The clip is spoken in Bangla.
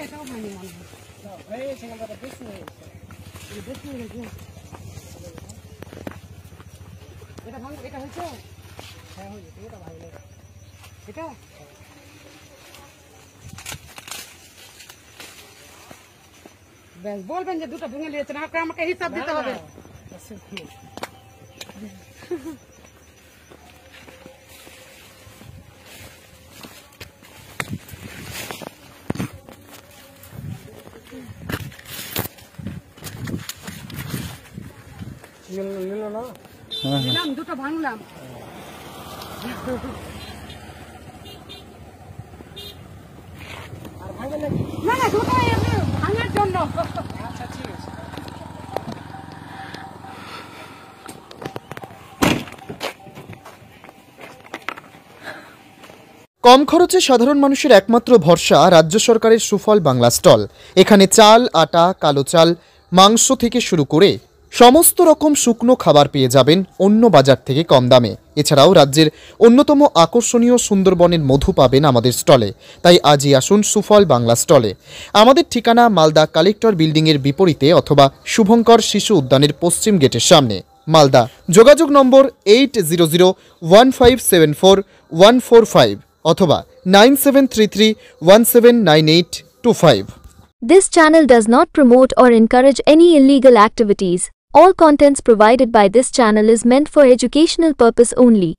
এটাও ভাঙে মনে হয়। এই সেখানটা বেশি হয়ে গেছে। বেশি হয়ে গেছে। এটা ভাঙ, এটা হয়েছে? হ্যাঁ হয়েছে, এটা ভাঙলে। এটা? ব্যাস বলবেন যে দুটো ভেঙে নিয়েছেন, আমাকে হিসাব দিতে হবে। নিলাম, দুটো ভাঙলাম। না না, দুটো ভাঙার জন্য। আচ্ছা ঠিক আছে। কম খরচে সাধারণ মানুষের একমাত্র ভরসা রাজ্য সরকারের সুফল বাংলা স্টল। এখানে চাল, আটা, কালো চাল, মাংস থেকে শুরু করে সমস্ত রকম শুকনো খাবার পেয়ে যাবেন অন্য বাজার থেকে কম দামে। এছাড়াও রাজ্যের অন্যতম আকর্ষণীয় সুন্দরবনের মধু পাবেন আমাদের স্টলে। তাই আজই আসুন সুফল বাংলা স্টলে। আমাদের ঠিকানা মালদা কালেক্টর বিল্ডিংয়ের বিপরীতে অথবা শুভঙ্কর শিশু উদ্যানের পশ্চিম গেটের সামনে, মালদা। যোগাযোগ নম্বর 8001574145 অথবা 9733179825। This channel does not promote or encourage any illegal activities. All contents provided by this channel is meant for educational purpose only.